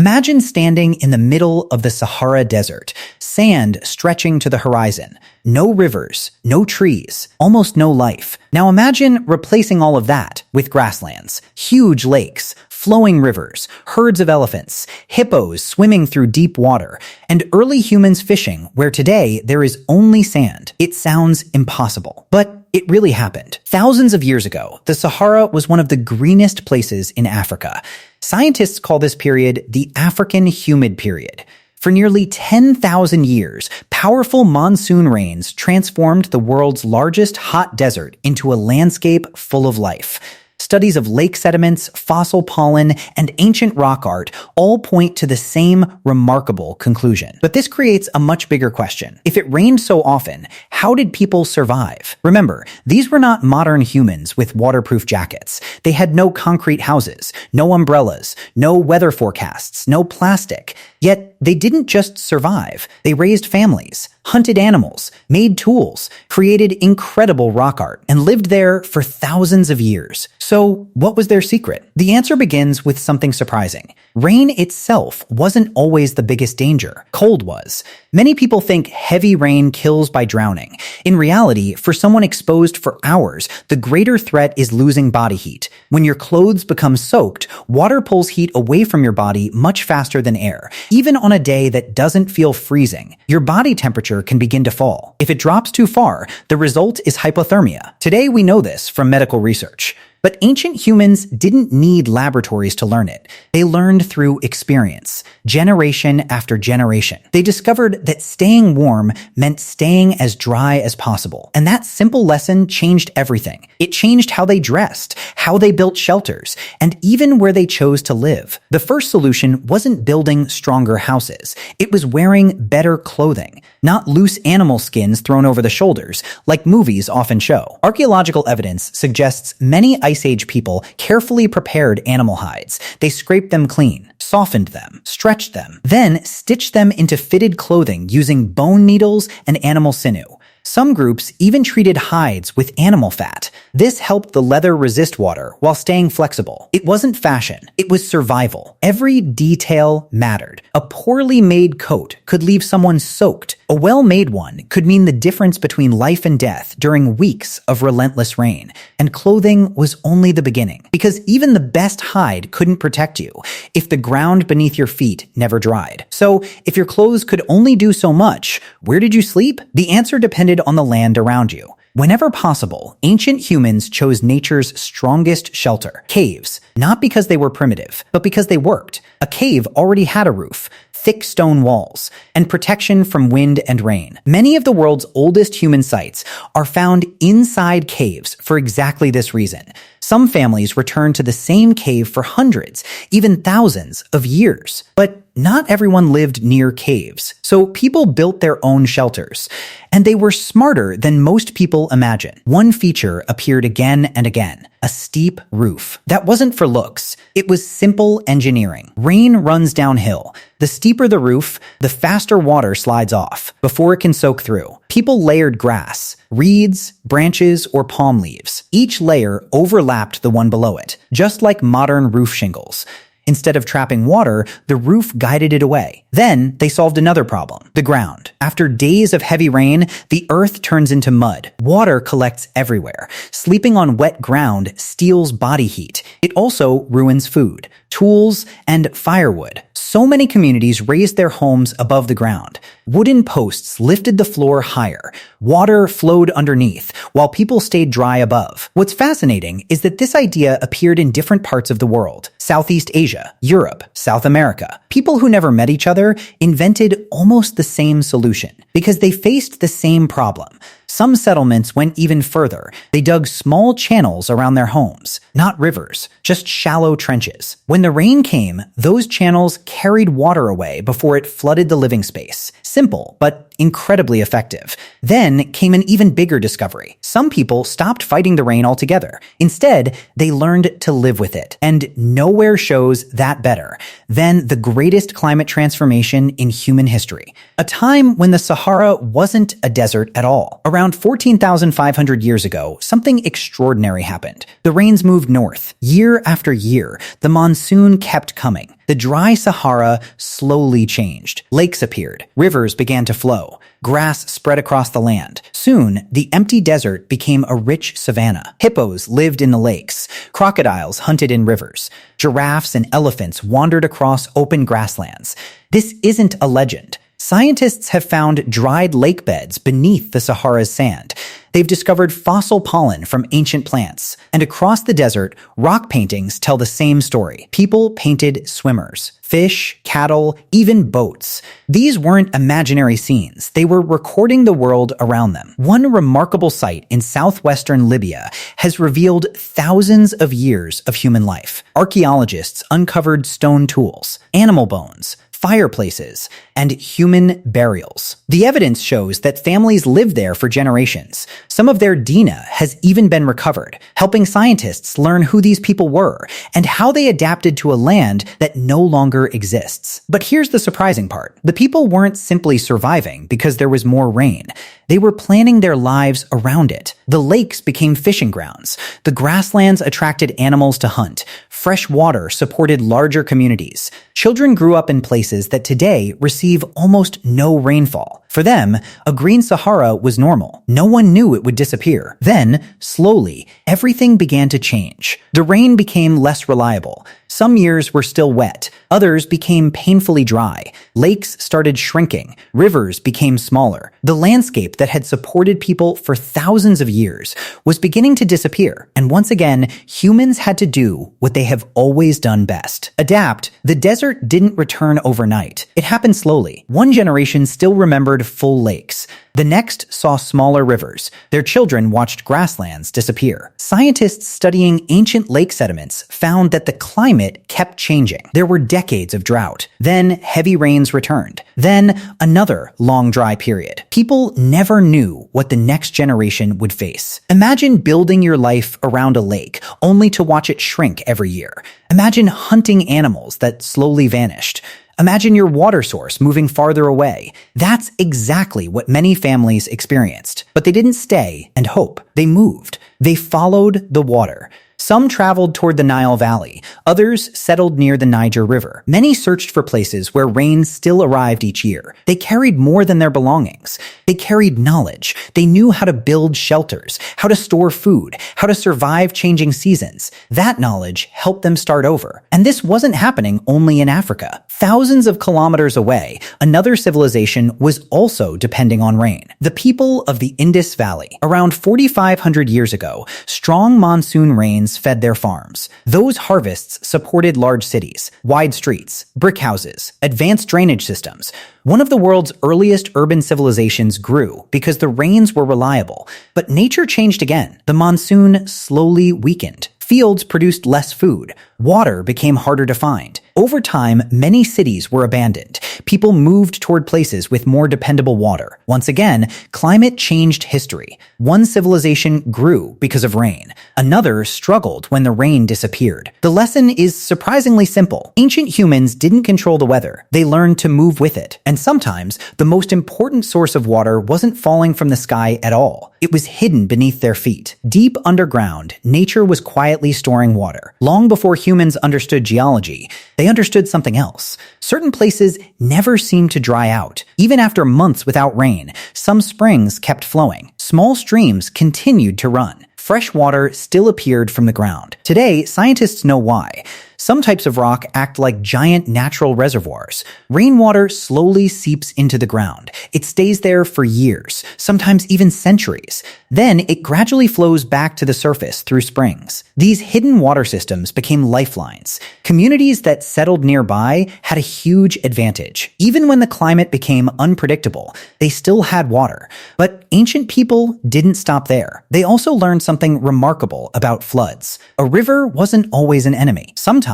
Imagine standing in the middle of the Sahara Desert, sand stretching to the horizon. No rivers, no trees, almost no life. Now imagine replacing all of that with grasslands, huge lakes, flowing rivers, herds of elephants, hippos swimming through deep water, and early humans fishing where today there is only sand. It sounds impossible, but it really happened. Thousands of years ago, the Sahara was one of the greenest places in Africa. Scientists call this period the African Humid Period. For nearly 10,000 years, powerful monsoon rains transformed the world's largest hot desert into a landscape full of life. Studies of lake sediments, fossil pollen, and ancient rock art all point to the same remarkable conclusion. But this creates a much bigger question. If it rained so often, how did people survive? Remember, these were not modern humans with waterproof jackets. They had no concrete houses, no umbrellas, no weather forecasts, no plastic. Yet, they didn't just survive. They raised families, hunted animals, made tools, created incredible rock art, and lived there for thousands of years. So, what was their secret? The answer begins with something surprising. Rain itself wasn't always the biggest danger. Cold was. Many people think heavy rain kills by drowning. In reality, for someone exposed for hours, the greater threat is losing body heat. When your clothes become soaked, water pulls heat away from your body much faster than air. Even on a day that doesn't feel freezing, your body temperature can begin to fall. If it drops too far, the result is hypothermia. Today we know this from medical research. But ancient humans didn't need laboratories to learn it. They learned through experience, generation after generation. They discovered that staying warm meant staying as dry as possible. And that simple lesson changed everything. It changed how they dressed, how they built shelters, and even where they chose to live. The first solution wasn't building stronger houses. It was wearing better clothing, not loose animal skins thrown over the shoulders, like movies often show. Archaeological evidence suggests many Ice Age people carefully prepared animal hides. They scraped them clean, softened them, stretched them, then stitched them into fitted clothing using bone needles and animal sinew. Some groups even treated hides with animal fat. This helped the leather resist water while staying flexible. It wasn't fashion, it was survival. Every detail mattered. A poorly made coat could leave someone soaked. A well-made one could mean the difference between life and death during weeks of relentless rain. And clothing was only the beginning, because even the best hide couldn't protect you if the ground beneath your feet never dried. So, if your clothes could only do so much, where did you sleep? The answer depended on the land around you. Whenever possible, ancient humans chose nature's strongest shelter, caves, not because they were primitive, but because they worked. A cave already had a roof, thick stone walls, and protection from wind and rain. Many of the world's oldest human sites are found inside caves for exactly this reason. Some families return to the same cave for hundreds, even thousands of years. But not everyone lived near caves, so people built their own shelters. And they were smarter than most people imagine. One feature appeared again and again: a steep roof. That wasn't for looks. It was simple engineering. Rain runs downhill. The steeper the roof, the faster water slides off before it can soak through. People layered grass, reeds, branches, or palm leaves. Each layer overlapped the one below it, just like modern roof shingles. Instead of trapping water, the roof guided it away. Then they solved another problem: the ground. After days of heavy rain, the earth turns into mud. Water collects everywhere. Sleeping on wet ground steals body heat. It also ruins food, tools, and firewood. So many communities raised their homes above the ground. Wooden posts lifted the floor higher. Water flowed underneath, while people stayed dry above. What's fascinating is that this idea appeared in different parts of the world: Southeast Asia, Europe, South America. People who never met each other invented almost the same solution because they faced the same problem. Some settlements went even further. They dug small channels around their homes, not rivers, just shallow trenches. When the rain came, those channels carried water away before it flooded the living space. Simple, but incredibly effective. Then came an even bigger discovery. Some people stopped fighting the rain altogether. Instead, they learned to live with it. And nowhere shows that better than the greatest climate transformation in human history. A time when the Sahara wasn't a desert at all. Around 14,500 years ago, something extraordinary happened. The rains moved north. Year after year, the monsoon kept coming. The dry Sahara slowly changed. Lakes appeared. Rivers began to flow. Grass spread across the land. Soon, the empty desert became a rich savanna. Hippos lived in the lakes. Crocodiles hunted in rivers. Giraffes and elephants wandered across open grasslands. This isn't a legend. Scientists have found dried lake beds beneath the Sahara's sand. They've discovered fossil pollen from ancient plants. And across the desert, rock paintings tell the same story. People painted swimmers, fish, cattle, even boats. These weren't imaginary scenes. They were recording the world around them. One remarkable site in southwestern Libya has revealed thousands of years of human life. Archaeologists uncovered stone tools, animal bones, fireplaces, and human burials. The evidence shows that families lived there for generations. Some of their DNA has even been recovered, helping scientists learn who these people were and how they adapted to a land that no longer exists. But here's the surprising part. The people weren't simply surviving because there was more rain. They were planning their lives around it. The lakes became fishing grounds. The grasslands attracted animals to hunt. Fresh water supported larger communities. Children grew up in places that today receive almost no rainfall. For them, a Green Sahara was normal. No one knew it would disappear. Then, slowly, everything began to change. The rain became less reliable. Some years were still wet. Others became painfully dry. Lakes started shrinking. Rivers became smaller. The landscape that had supported people for thousands of years was beginning to disappear. And once again, humans had to do what they have always done best. Adapt. The desert didn't return overnight. It happened slowly. One generation still remembered full lakes. The next saw smaller rivers. Their children watched grasslands disappear. Scientists studying ancient lake sediments found that the climate kept changing. There were decades of drought. Then heavy rains returned. Then another long dry period. People never knew what the next generation would face. Imagine building your life around a lake only to watch it shrink every year. Imagine hunting animals that slowly vanished. Imagine your water source moving farther away. That's exactly what many families experienced. But they didn't stay and hope. They moved. They followed the water. Some traveled toward the Nile Valley. Others settled near the Niger River. Many searched for places where rain still arrived each year. They carried more than their belongings. They carried knowledge. They knew how to build shelters, how to store food, how to survive changing seasons. That knowledge helped them start over. And this wasn't happening only in Africa. Thousands of kilometers away, another civilization was also depending on rain. The people of the Indus Valley. Around 4,500 years ago, strong monsoon rains fed their farms. Those harvests supported large cities, wide streets, brick houses, advanced drainage systems. One of the world's earliest urban civilizations grew because the rains were reliable. But nature changed again. The monsoon slowly weakened. Fields produced less food. Water became harder to find. Over time, many cities were abandoned. People moved toward places with more dependable water. Once again, climate changed history. One civilization grew because of rain. Another struggled when the rain disappeared. The lesson is surprisingly simple. Ancient humans didn't control the weather. They learned to move with it. And sometimes, the most important source of water wasn't falling from the sky at all. It was hidden beneath their feet. Deep underground, nature was quietly storing water. Long before humans understood geology, they understood something else. Certain places never seemed to dry out. Even after months without rain, some springs kept flowing. Small streams continued to run. Fresh water still appeared from the ground. Today, scientists know why. Some types of rock act like giant natural reservoirs. Rainwater slowly seeps into the ground. It stays there for years, sometimes even centuries. Then it gradually flows back to the surface through springs. These hidden water systems became lifelines. Communities that settled nearby had a huge advantage. Even when the climate became unpredictable, they still had water. But ancient people didn't stop there. They also learned something remarkable about floods. A river wasn't always an enemy. Sometimes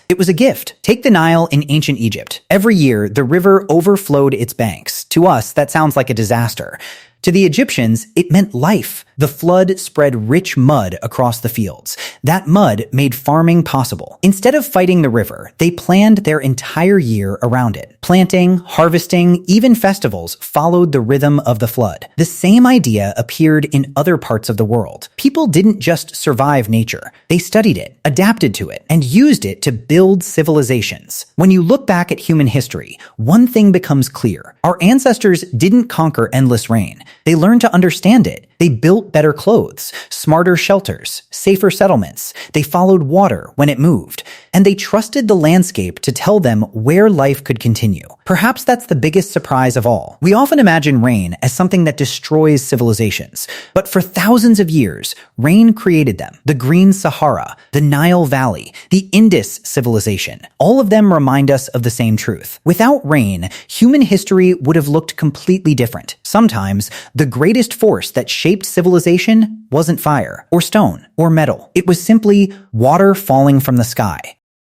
it was a gift. Take the Nile in ancient Egypt. Every year, the river overflowed its banks. To us, that sounds like a disaster. To the Egyptians, it meant life. The flood spread rich mud across the fields. That mud made farming possible. Instead of fighting the river, they planned their entire year around it. Planting, harvesting, even festivals followed the rhythm of the flood. The same idea appeared in other parts of the world. People didn't just survive nature. They studied it, adapted to it, and used it to build civilizations. When you look back at human history, one thing becomes clear. Our ancestors didn't conquer endless rain. They learned to understand it. They built better clothes, smarter shelters, safer settlements. They followed water when it moved, and they trusted the landscape to tell them where life could continue. Perhaps that's the biggest surprise of all. We often imagine rain as something that destroys civilizations, but for thousands of years, rain created them. The Green Sahara, the Nile Valley, the Indus civilization, all of them remind us of the same truth. Without rain, human history would have looked completely different. Sometimes, the greatest force that shaped civilization wasn't fire, or stone, or metal. It was simply water falling from the sky.